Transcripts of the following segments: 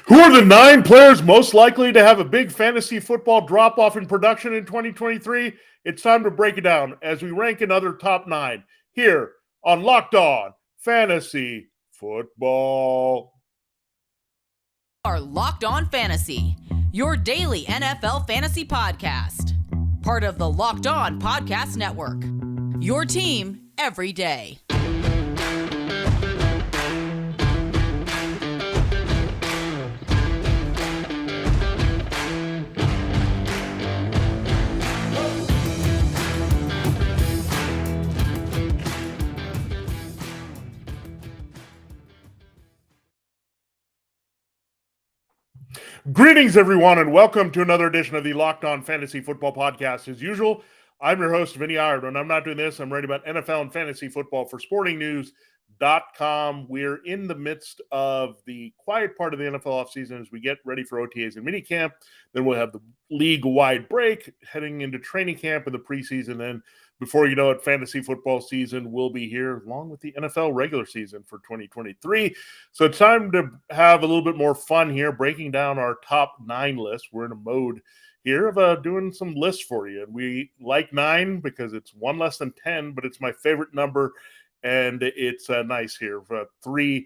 Who are the 9 players most likely to have a big fantasy football drop-off in production in 2023? It's time to break it down as we rank another top 9 here on Locked On Fantasy Football. Are Locked On Fantasy, your daily NFL fantasy podcast. Part of the Locked On Podcast Network. Your team every day. Greetings, everyone, and welcome to another edition of the Locked On Fantasy Football Podcast. As usual, I'm your host, Vinnie Iyer. When I'm not doing this, I'm writing about NFL and fantasy football for sportingnews.com. We're in the midst of the quiet part of the NFL offseason as we get ready for OTAs and minicamp. Then we'll have the league-wide break heading into training camp in the preseason. Then before you know it, fantasy football season will be here along with the NFL regular season for 2023. So it's time to have a little bit more fun here, breaking down our top 9 list. We're in a mode here of doing some lists for you. And we like 9 because it's one less than 10, but it's my favorite number. And it's nice here. 3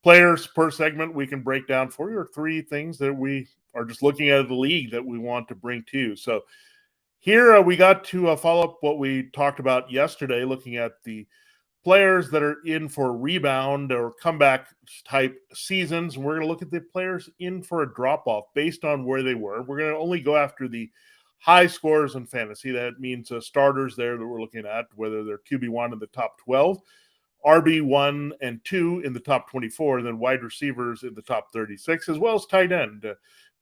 players per segment we can break down for you, or 3 things that we are just looking at the league that we want to bring to you. So here we got to follow up what we talked about yesterday, looking at the players that are in for rebound or comeback type seasons. We're going to look at the players in for a drop-off based on where they were. We're going to only go after the high scores in fantasy. That means starters there that we're looking at, whether they're QB1 in the top 12, RB1 and 2 in the top 24, and then wide receivers in the top 36, as well as tight end.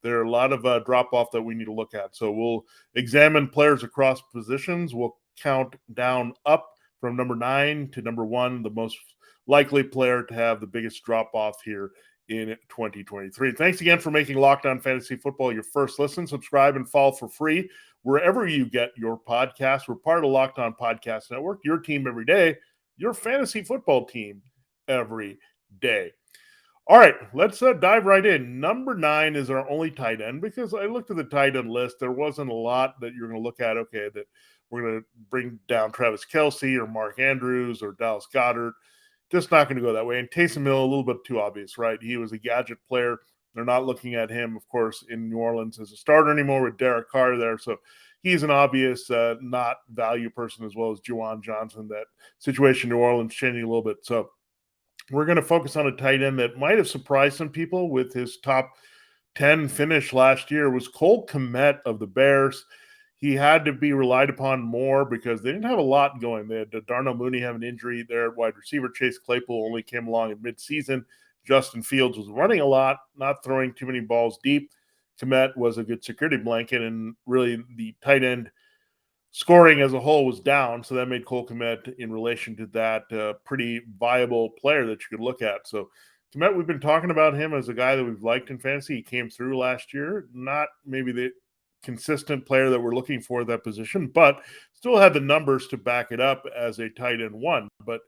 There are a lot of drop-off that we need to look at. So we'll examine players across positions. We'll count down up from number 9 to number 1, the most likely player to have the biggest drop-off here in 2023. Thanks again for making Locked On Fantasy Football your first listen. Subscribe and follow for free wherever you get your podcast. We're part of the Locked On Podcast Network, your team every day, your fantasy football team every day. All right, let's dive right in. Number 9 is our only tight end, because I looked at the tight end list. There wasn't a lot that you're going to look at, okay, that we're going to bring down Travis Kelce or Mark Andrews or Dallas Goedert. Just not going to go that way. And Taysom Hill, a little bit too obvious, right? He was a gadget player. They're not looking at him, of course, in New Orleans as a starter anymore with Derek Carr there. So he's an obvious not value person, as well as Juwan Johnson. That situation in New Orleans changing a little bit. So we're going to focus on a tight end that might have surprised some people with his top 10 finish last year. Was Cole Kmet of the Bears. He had to be relied upon more because they didn't have a lot going. They had Darnell Mooney have an injury there at wide receiver. Chase Claypool only came along in midseason. Justin Fields was running a lot, not throwing too many balls deep. Kmet was a good security blanket, and really the tight end scoring as a whole was down, so that made Cole Kmet, in relation to that, pretty viable player that you could look at. So Kmet, we've been talking about him as a guy that we've liked in fantasy. He came through last year, not maybe the consistent player that we're looking for at that position, but still had the numbers to back it up as a tight end 1. But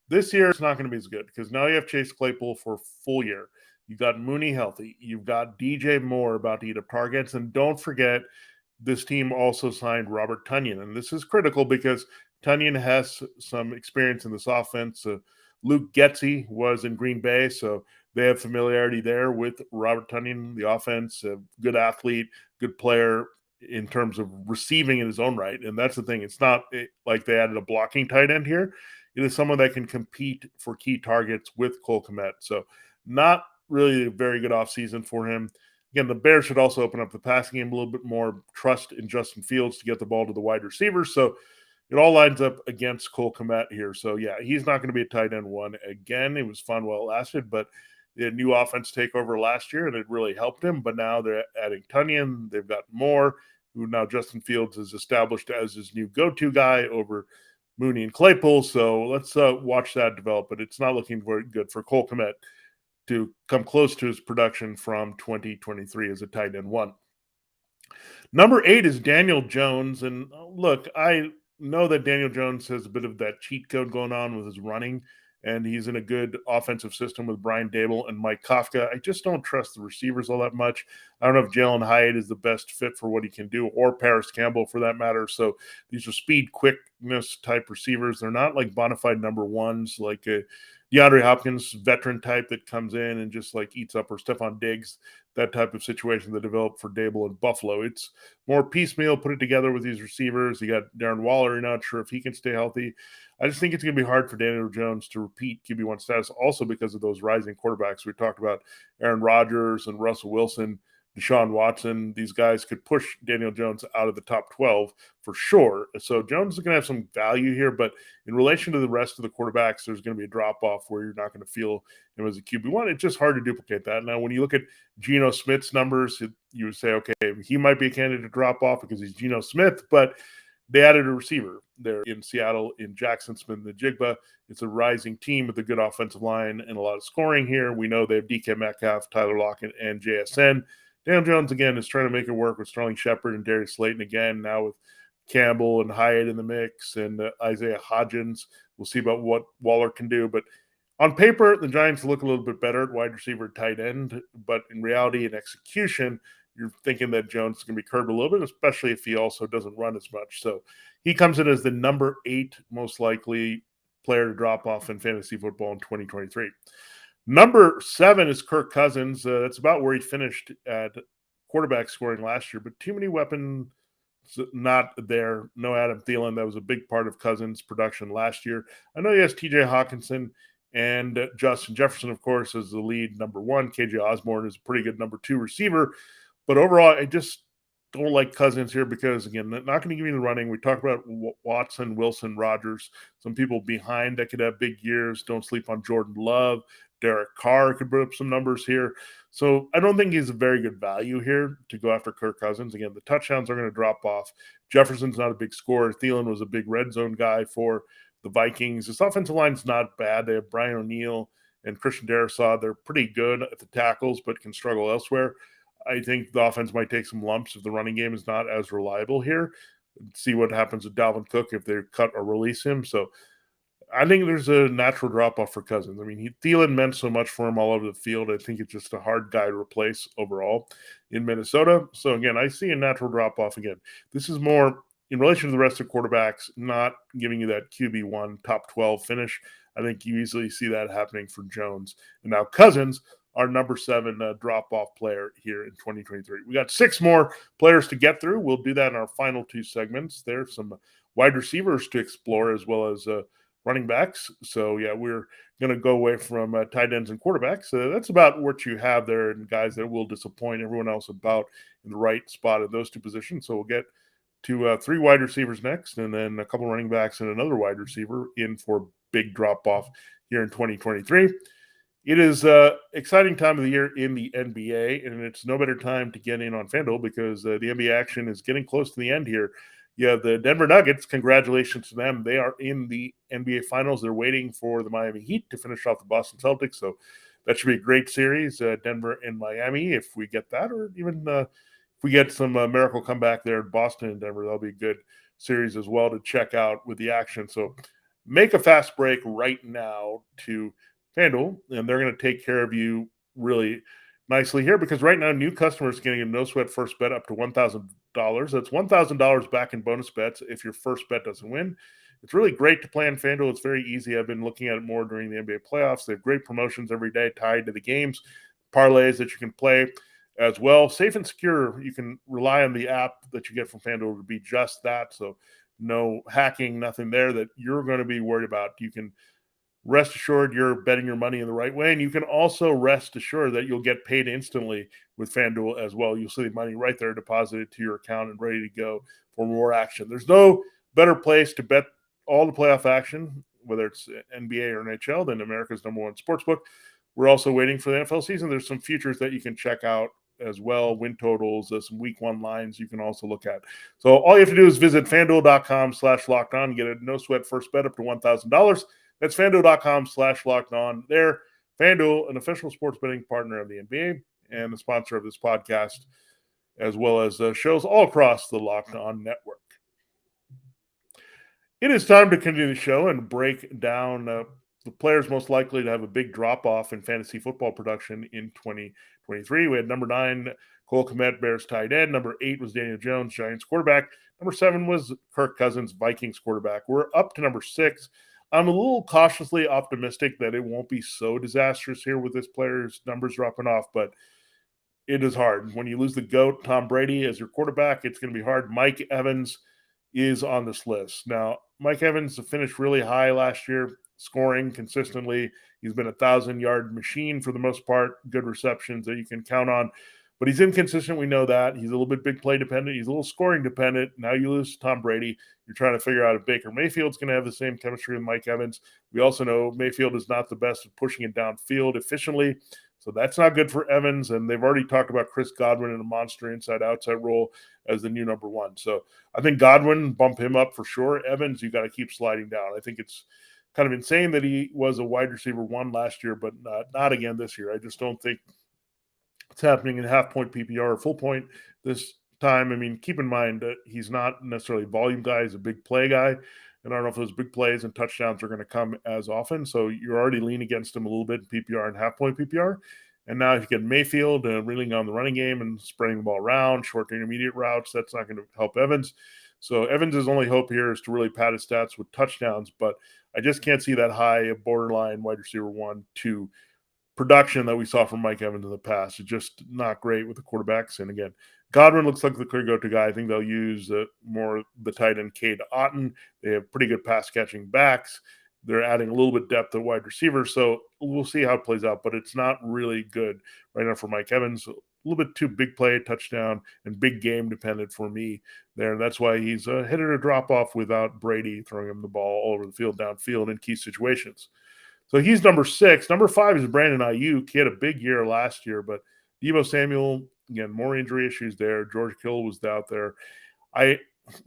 this year it's not going to be as good, because now you have Chase Claypool for a full year. You've got Mooney healthy. You've got DJ Moore about to eat up targets. And don't forget, this team also signed Robert Tonyan. And this is critical because Tonyan has some experience in this offense. Luke Getsy was in Green Bay, so they have familiarity there with Robert Tonyan, the offense, a good athlete, good player in terms of receiving in his own right. And that's the thing. It's not like they added a blocking tight end here. It is someone that can compete for key targets with Cole Kmet. So not really a very good offseason for him. Again, the Bears should also open up the passing game a little bit more, trust in Justin Fields to get the ball to the wide receivers. So it all lines up against Cole Kmet here. So, yeah, he's not going to be a tight end 1 again. It was fun while it lasted, but the new offense takeover last year, and it really helped him. But now they're adding Tonyan. They've got Moore, who now Justin Fields is established as his new go-to guy over Mooney and Claypool. So let's watch that develop. But it's not looking very good for Cole Kmet to come close to his production from 2023 as a tight end 1. Number 8 is Daniel Jones. And look, I know that Daniel Jones has a bit of that cheat code going on with his running and he's in a good offensive system with Brian Dable and Mike Kafka. I just don't trust the receivers all that much. I don't know if Jalen Hyatt is the best fit for what he can do, or Paris Campbell for that matter. So these are speed, quickness type receivers. They're not like bona fide number ones, like a DeAndre Hopkins, veteran type that comes in and just like eats up, or Stephon Diggs, that type of situation that developed for Dable in Buffalo. It's more piecemeal, put it together with these receivers. You got Darren Waller, you're not sure if he can stay healthy. I just think it's going to be hard for Daniel Jones to repeat QB1 status, also because of those rising quarterbacks. We talked about Aaron Rodgers and Russell Wilson, Deshaun Watson. These guys could push Daniel Jones out of the top 12 for sure. So Jones is going to have some value here, but in relation to the rest of the quarterbacks, there's going to be a drop-off where you're not going to feel him as a QB1. It's just hard to duplicate that. Now, when you look at Geno Smith's numbers, you would say, okay, he might be a candidate to drop off because he's Geno Smith, but they added a receiver there in Seattle in Jackson Smith-Njigba. It's a rising team with a good offensive line and a lot of scoring here. We know they have DK Metcalf, Tyler Lockett, and JSN. Daniel Jones, again, is trying to make it work with Sterling Shepard and Darius Slayton again, now with Campbell and Hyatt in the mix, and Isaiah Hodgins. We'll see about what Waller can do. But on paper, the Giants look a little bit better at wide receiver, tight end. But in reality and execution, you're thinking that Jones is going to be curbed a little bit, especially if he also doesn't run as much. So he comes in as the number 8 most likely player to drop off in fantasy football in 2023. Number 7 is Kirk Cousins. That's about where he finished at quarterback scoring last year, but too many weapons not there. No Adam Thielen. That was a big part of Cousins' production last year. I know he has TJ Hawkinson and Justin Jefferson, of course, as the lead number 1. KJ Osborne is a pretty good number 2 receiver. But overall, I just don't like Cousins here because, again, not going to give you the running. We talked about Watson, Wilson, Rodgers, some people behind that could have big years. Don't sleep on Jordan Love. Derek Carr could put up some numbers here. So I don't think he's a very good value here to go after Kirk Cousins. Again, the touchdowns are going to drop off. Jefferson's not a big scorer. Thielen was a big red zone guy for the Vikings. This offensive line's not bad. They have Brian O'Neill and Christian Darrisaw. They're pretty good at the tackles, but can struggle elsewhere. I think the offense might take some lumps if the running game is not as reliable here. See what happens with Dalvin Cook if they cut or release him. So I think there's a natural drop-off for Cousins. I mean, Thielen meant so much for him all over the field. I think it's just a hard guy to replace overall in Minnesota. So, again, I see a natural drop-off again. This is more in relation to the rest of quarterbacks, not giving you that QB1 top 12 finish. I think you easily see that happening for Jones. And now Cousins, our number 7 drop-off player here in 2023. We got 6 more players to get through. We'll do that in our final 2 segments. There's some wide receivers to explore as well as running backs. So, yeah, we're going to go away from tight ends and quarterbacks. So that's about what you have there, and guys that will disappoint everyone else about in the right spot in those 2 positions. So we'll get to 3 wide receivers next, and then a couple running backs and another wide receiver in for big drop-off here in 2023. It is an exciting time of the year in the NBA, and it's no better time to get in on FanDuel because the NBA action is getting close to the end here. Yeah, the Denver Nuggets, congratulations to them. They are in the NBA Finals. They're waiting for the Miami Heat to finish off the Boston Celtics, so that should be a great series, Denver and Miami, if we get that, or even if we get some miracle comeback there in Boston and Denver, that'll be a good series as well to check out with the action. So make a fast break right now to FanDuel, and they're going to take care of you really nicely here because right now new customers are getting a no sweat first bet up to $1,000. That's $1,000 back in bonus bets if your first bet doesn't win. It's really great to play on FanDuel. It's very easy. I've been looking at it more during the NBA playoffs. They have great promotions every day tied to the games, parlays that you can play as well. Safe and secure. You can rely on the app that you get from FanDuel to be just that. So no hacking, nothing there that you're going to be worried about. You can rest assured you're betting your money in the right way. And you can also rest assured that you'll get paid instantly with FanDuel as well. You'll see the money right there deposited to your account and ready to go for more action. There's no better place to bet all the playoff action, whether it's NBA or NHL, than America's number 1 sportsbook. We're also waiting for the NFL season. There's some futures that you can check out as well, win totals, some week 1 lines you can also look at. So all you have to do is visit FanDuel.com/lockedon and get a no sweat first bet up to $1,000. That's FanDuel.com/lockedon. There, FanDuel, an official sports betting partner of the NBA and the sponsor of this podcast, as well as shows all across the Locked On network. It is time to continue the show and break down the the players most likely to have a big drop-off in fantasy football production in 2023. We had number 9, Cole Kmet, Bears tight end. Number 8 was Daniel Jones, Giants quarterback. Number 7 was Kirk Cousins, Vikings quarterback. We're up to number 6. I'm a little cautiously optimistic that it won't be so disastrous here with this player's numbers dropping off, but it is hard. When you lose the GOAT, Tom Brady, as your quarterback, it's going to be hard. Mike Evans is on this list. Now, Mike Evans finished really high last year, scoring consistently. He's been a 1,000-yard machine for the most part, good receptions that you can count on. But he's inconsistent. We know that. He's a little bit big play dependent. He's a little scoring dependent. Now you lose Tom Brady. You're trying to figure out if Baker Mayfield's going to have the same chemistry with Mike Evans. We also know Mayfield is not the best at pushing it downfield efficiently. So that's not good for Evans. And they've already talked about Chris Godwin in a monster inside-outside role as the new number 1. So I think Godwin, bump him up for sure. Evans, you got to keep sliding down. I think it's kind of insane that he was a wide receiver 1 last year, but not again this year. I just don't think it's happening in half-point PPR or full point this time. I mean, keep in mind that he's not necessarily a volume guy. He's a big play guy. And I don't know if those big plays and touchdowns are going to come as often. So you're already leaning against him a little bit in PPR and half-point PPR. And now if you get Mayfield reeling on the running game and spreading the ball around, short to intermediate routes, that's not going to help Evans. So Evans' only hope here is to really pad his stats with touchdowns. But I just can't see that high borderline wide receiver 1, 2 production that we saw from Mike Evans in the past. It's just not great with the quarterbacks. And again, Godwin looks like the clear go-to guy. I think they'll use more the tight end Cade Otton. They have pretty good pass-catching backs. They're adding a little bit depth at wide receiver, so we'll see how it plays out. But it's not really good right now for Mike Evans. A little bit too big play, touchdown, and big game dependent for me there. And that's why he's hit a drop-off without Brady throwing him the ball all over the field, downfield in key situations. So he's number 6. Number 5 is Brandon Ayuk. He had a big year last year, but Deebo Samuel, again, more injury issues there. George Kittle was out there. I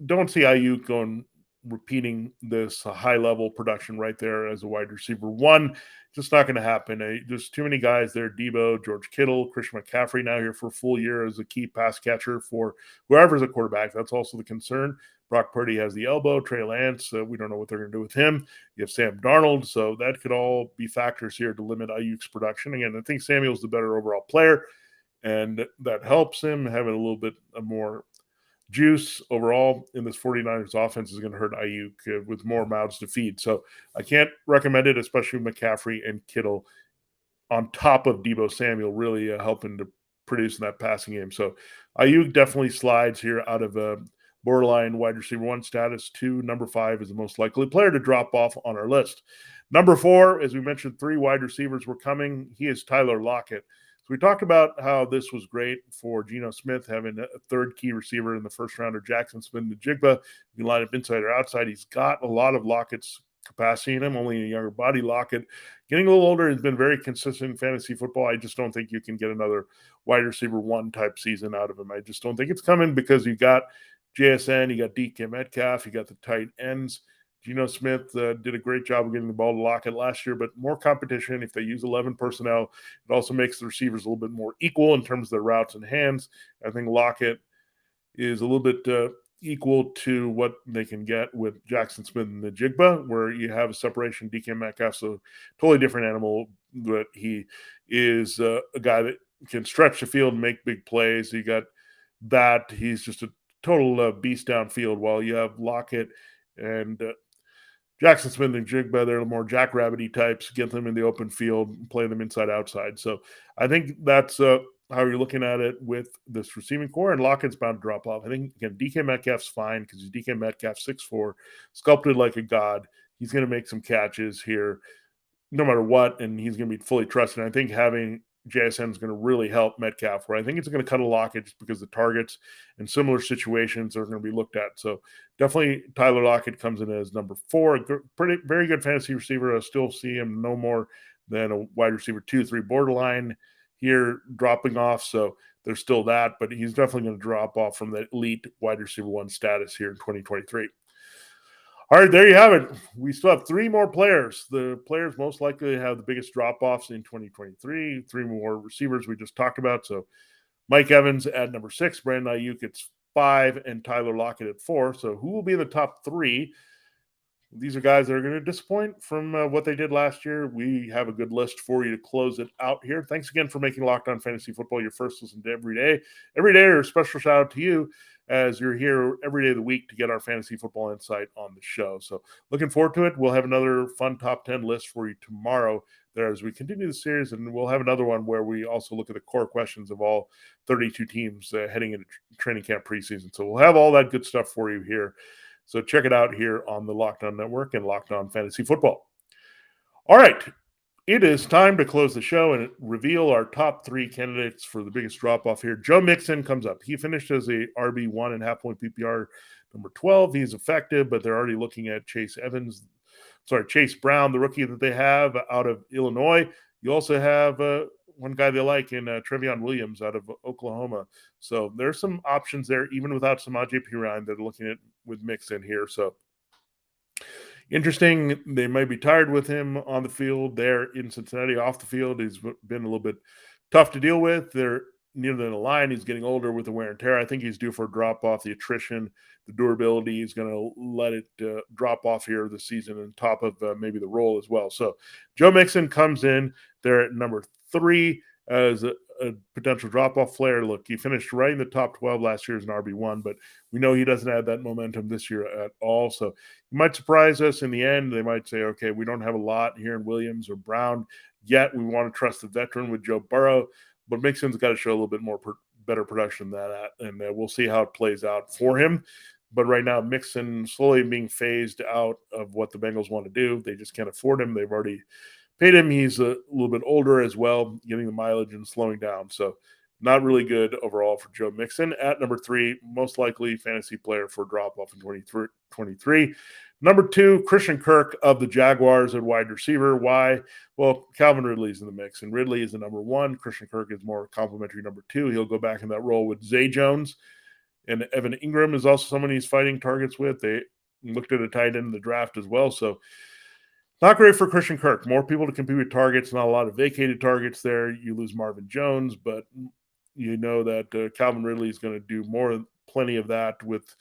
don't see Ayuk repeating this high-level production right there as a wide receiver 1. Just not going to happen. There's too many guys there. Deebo, George Kittle, Christian McCaffrey now here for a full year as a key pass catcher for whoever's a quarterback. That's also the concern. Brock Purdy has the elbow. Trey Lance, we don't know what they're going to do with him. You have Sam Darnold, so that could all be factors here to limit Ayuk's production. Again, I think Samuel's the better overall player, and that helps him having a little bit more juice overall in this 49ers offense is going to hurt Ayuk with more mouths to feed. So I can't recommend it, especially with McCaffrey and Kittle on top of Deebo Samuel really helping to produce in that passing game. So Ayuk definitely slides here out of borderline wide receiver 1 status to number 5 is the most likely player to drop off on our list. Number 4, as we mentioned, 3 wide receivers were coming. He is Tyler Lockett. So we talked about how this was great for Geno Smith, having a third key receiver in the first rounder, Jackson Smith-Njigba. You can line up inside or outside. He's got a lot of Lockett's capacity in him, only a younger body. Lockett, getting a little older, has been very consistent in fantasy football. I just don't think you can get another wide receiver 1 type season out of him. I just don't think it's coming because you got JSN, you got DK Metcalf, you got the tight ends. Geno Smith did a great job of getting the ball to Lockett last year, but more competition. If they use 11 personnel, it also makes the receivers a little bit more equal in terms of their routes and hands. I think Lockett is a little bit equal to what they can get with Jackson Smith and the Jigba, where you have a separation. DK Metcalf, so totally different animal, but he is a guy that can stretch the field and make big plays. You got that. He's just a total beast downfield, while you have Lockett and Jackson Smith and Jigba, they're more jackrabbity types, get them in the open field, play them inside outside. So I think that's how you're looking at it with this receiving core, and Lockett's bound to drop off. I think, again, DK Metcalf's fine because he's DK Metcalf, 6'4", sculpted like a god. He's going to make some catches here no matter what, and he's going to be fully trusted. And I think having JSN is going to really help Metcalf, where I think it's going to cut a Lockett just because the targets and similar situations are going to be looked at. So definitely Tyler Lockett comes in as number 4. Very good fantasy receiver. I still see him no more than a wide receiver 2, 3 borderline here dropping off. So there's still that, but he's definitely going to drop off from the elite wide receiver 1 status here in 2023. All right, there you have it. We still have 3 more players. The players most likely to have the biggest drop-offs in 2023. 3 more receivers we just talked about. So Mike Evans at number 6, Brandon Ayuk at 5, and Tyler Lockett at 4. So who will be in the top 3? These are guys that are going to disappoint from what they did last year. We have a good list for you to close it out here. Thanks again for making Locked On Fantasy Football your first listen to every day. Every day, a special shout out to you as you're here every day of the week to get our fantasy football insight on the show. So looking forward to it. We'll have another fun top 10 list for you tomorrow there as we continue the series, and we'll have another one where we also look at the core questions of all 32 teams heading into training camp preseason. So we'll have all that good stuff for you here. So check it out here on the Locked On Network and Locked On Fantasy Football. All right, it is time to close the show and reveal our top 3 candidates for the biggest drop-off here. Joe Mixon comes up. He finished as a RB1 and half-point PPR number 12. He's effective, but they're already looking at Chase Brown, the rookie that they have out of Illinois. You also have one guy they like in Trevion Williams out of Oklahoma. So there's some options there, even without Samaje Perine, that are looking at with Mixon here. So interesting. They might be tired with him on the field there in Cincinnati. Off the field, he's been a little bit tough to deal with. They're near the line. He's getting older with the wear and tear. I think he's due for a drop off. The attrition, the durability is going to let it drop off here this season, on top of maybe the role as well. So Joe Mixon comes in there at number 3 as a potential drop-off player. Look, he finished right in the top 12 last year as an RB1, but we know he doesn't have that momentum this year at all. So he might surprise us in the end. They might say, okay, we don't have a lot here in Williams or Brown yet. We want to trust the veteran with Joe Burrow, but Mixon's got to show a little bit more better production than that, and we'll see how it plays out for him. But right now, Mixon slowly being phased out of what the Bengals want to do. They just can't afford him. They've already paid him. He's a little bit older as well, getting the mileage and slowing down. So not really good overall for Joe Mixon. At number 3, most likely fantasy player for drop-off in 2023. Number 2, Christian Kirk of the Jaguars at wide receiver. Why? Well, Calvin Ridley's in the mix, and Ridley is the number 1. Christian Kirk is more complimentary number 2. He'll go back in that role with Zay Jones. And Evan Ingram is also someone he's fighting targets with. They looked at a tight end in the draft as well. So not great for Christian Kirk. More people to compete with targets, not a lot of vacated targets there. You lose Marvin Jones, but you know that Calvin Ridley is going to do plenty of that with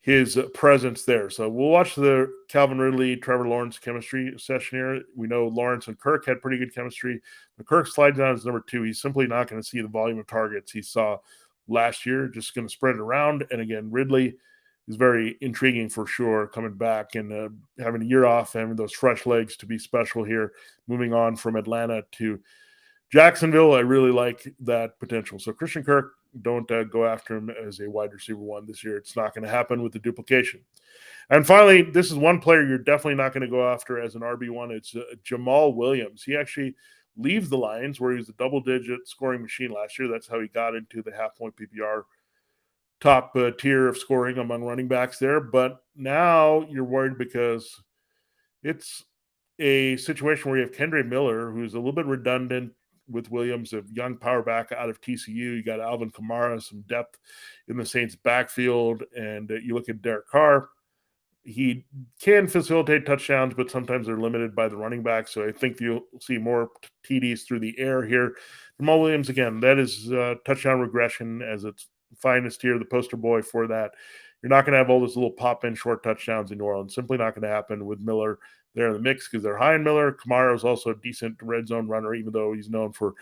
his presence there. So we'll watch the Calvin Ridley, Trevor Lawrence chemistry session here. We know Lawrence and Kirk had pretty good chemistry. But Kirk slides down as number 2. He's simply not going to see the volume of targets he saw last year, just going to spread it around. And again, Ridley is very intriguing for sure, coming back and having a year off, having those fresh legs to be special here, moving on from Atlanta to Jacksonville. I really like that potential. So Christian Kirk, don't go after him as a wide receiver 1 this year. It's not going to happen with the duplication. And finally, this is one player you're definitely not going to go after as an RB1. It's Jamaal Williams. He actually leaves the Lions, where he was a double-digit scoring machine last year. That's how he got into the half-point PPR top tier of scoring among running backs there. But now you're worried because it's a situation where you have Kendre Miller, who's a little bit redundant with Williams, a young power back out of TCU. You got Alvin Kamara, some depth in the Saints backfield. And you look at Derek Carr. He can facilitate touchdowns, but sometimes they're limited by the running back. So I think you'll see more TDs through the air here. Jamaal Williams, again, that is touchdown regression as its finest here, the poster boy for that. You're not going to have all those little pop-in short touchdowns in New Orleans. Simply not going to happen with Miller there in the mix because they're high in Miller. Kamara is also a decent red zone runner, even though he's known for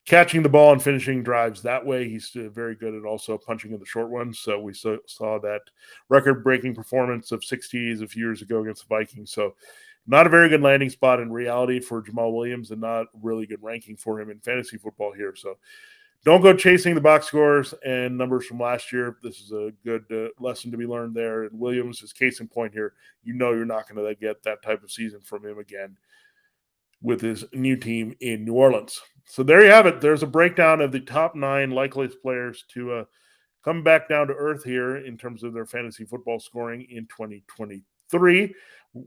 catching the ball and finishing drives that way. He's very good at also punching in the short ones. So we saw that record-breaking performance of 60s a few years ago against the Vikings. So not a very good landing spot in reality for Jamaal Williams, and not really good ranking for him in fantasy football here. So don't go chasing the box scores and numbers from last year. This is a good lesson to be learned there. And Williams is case in point here. You know you're not going to get that type of season from him again with his new team in New Orleans. So there you have it. There's a breakdown of the top 9 likeliest players to come back down to earth here in terms of their fantasy football scoring in 2023.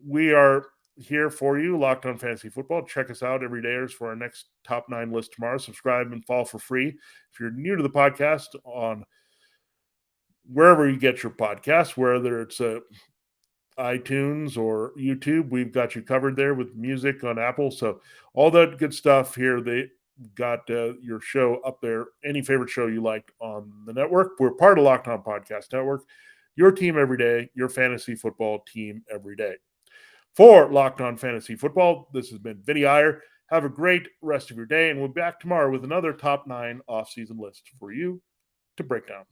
We are here for you, Locked On Fantasy Football. Check us out every day for our next top 9 list tomorrow. Subscribe and follow for free. If you're new to the podcast, on wherever you get your podcast, whether it's iTunes or YouTube, we've got you covered there with music on Apple. So all that good stuff here. They got your show up there. Any favorite show you liked on the network. We're part of Locked On Podcast Network. Your team every day, your fantasy football team every day. For Locked On Fantasy Football, this has been Vinnie Iyer. Have a great rest of your day, and we'll be back tomorrow with another top 9 offseason list for you to break down.